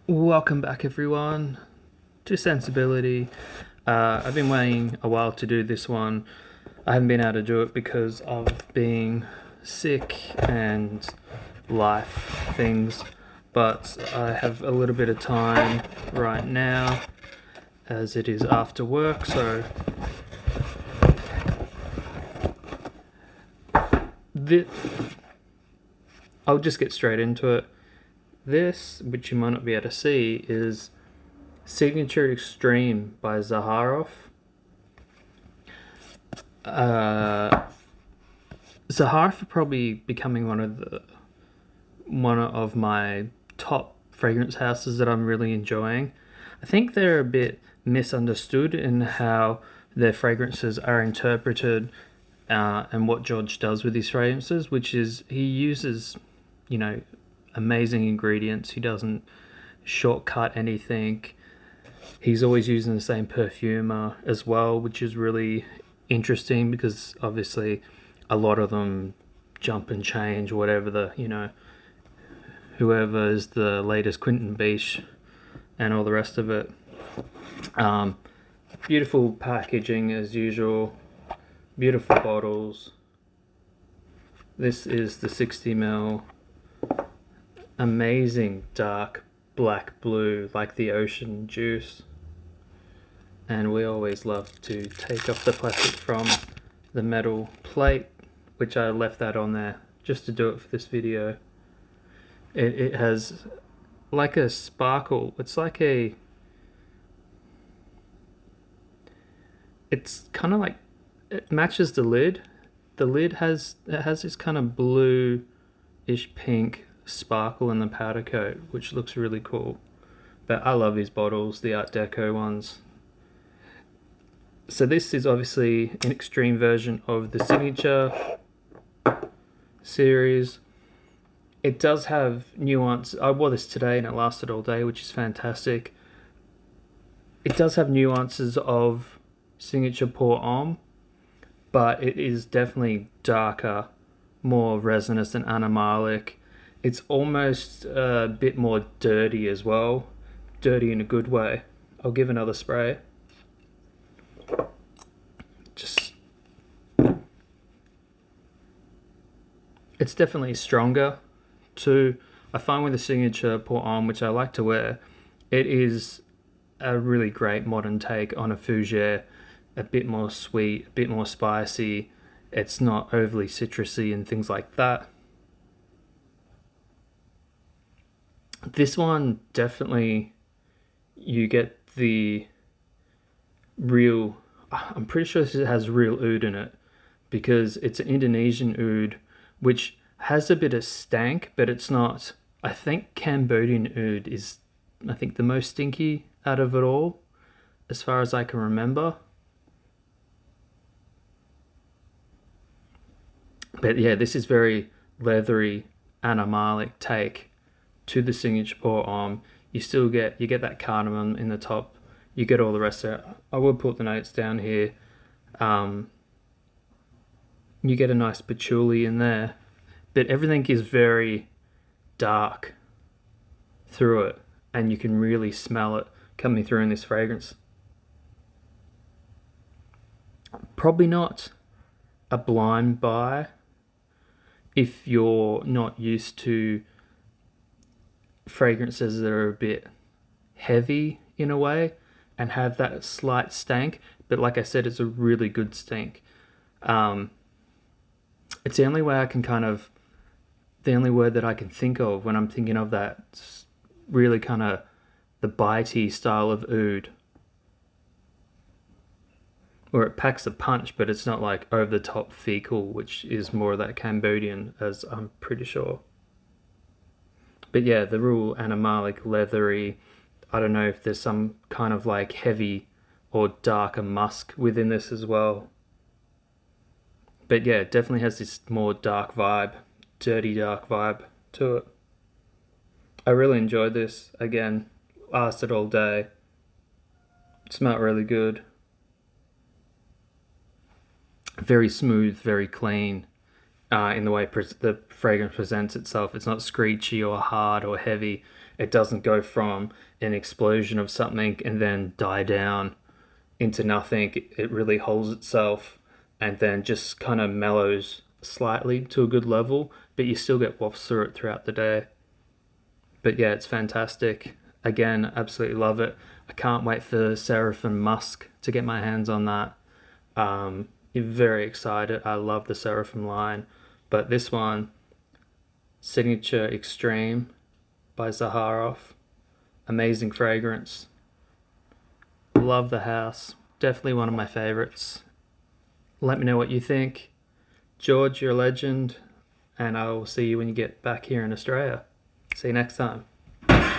Welcome back, everyone, to Sensibility. I've been waiting a while to do this one. I haven't been able to do it because of being sick and life things, but I have a little bit of time right now as it is after work, so I'll just get straight into it. This, which you might not be able to see, is Signature Extreme by Zaharoff. Zaharoff are probably becoming one of my top fragrance houses that I'm really enjoying. I think they're a bit misunderstood in how their fragrances are interpreted and what George does with his fragrances, which is he uses, amazing ingredients. He doesn't shortcut anything. He's always using the same perfumer as well, which is really interesting because obviously a lot of them jump and change whatever whoever is the latest Quentin Beach and all the rest of it. Beautiful packaging as usual, beautiful bottles. This is the 60ml, amazing dark black blue like the ocean juice. And we always love to take off the plastic from the metal plate, which I left that on there just to do it for this video. It has like a sparkle. It's kind of like, it matches the lid. The lid has this kind of blue-ish pink sparkle in the powder coat, which looks really cool. But I love these bottles, the Art Deco ones. So this is obviously an extreme version of the Signature series. It does have nuance. I wore this today and it lasted all day, which is fantastic. It does have nuances of Signature Pour Homme, but it is definitely darker, more resinous and animalic. It's almost a bit more dirty as well. Dirty in a good way. I'll give another spray. It's definitely stronger too. I find with the Signature Pour Homme, which I like to wear, it is a really great modern take on a fougere. A bit more sweet, a bit more spicy. It's not overly citrusy and things like that. This one, definitely you get the real, I'm pretty sure it has real oud in it because it's an Indonesian oud which has a bit of stank, but it's not. I think Cambodian oud is, I think, the most stinky out of it all, as far as I can remember. But yeah, this is very leathery, animalic take to the Signature Pour Homme. You get that cardamom in the top. You get all the rest of it. I will put the notes down here. You get a nice patchouli in there, but everything is very dark through it, and you can really smell it coming through in this fragrance. Probably not a blind buy if you're not used to fragrances that are a bit heavy in a way and have that slight stank, but like I said, it's a really good stank. It's the only way I can the only word that I can think of when I'm thinking of that really kind of the bitey style of oud. Where it packs a punch, but it's not like over the top fecal, which is more of that Cambodian, as I'm pretty sure. But yeah, the real animalic, leathery, I don't know if there's some kind of like heavy or darker musk within this as well. But yeah, it definitely has this more dark vibe, dirty dark vibe to it. I really enjoyed this. Again, lasted all day. Smelled really good. Very smooth, very clean in the way the fragrance presents itself. It's not screechy or hard or heavy. It doesn't go from an explosion of something and then die down into nothing. It really holds itself and then just kind of mellows slightly to a good level, but you still get wafts through it throughout the day. But yeah, it's fantastic. Again, absolutely love it. I can't wait for Seraphim Musk to get my hands on that. You're very excited. I love the Seraphim line, but this one, Signature Extreme by Zaharoff, amazing fragrance. Love the house. Definitely one of my favorites. Let me know what you think. George, you're a legend, and I will see you when you get back here in Australia. See you next time.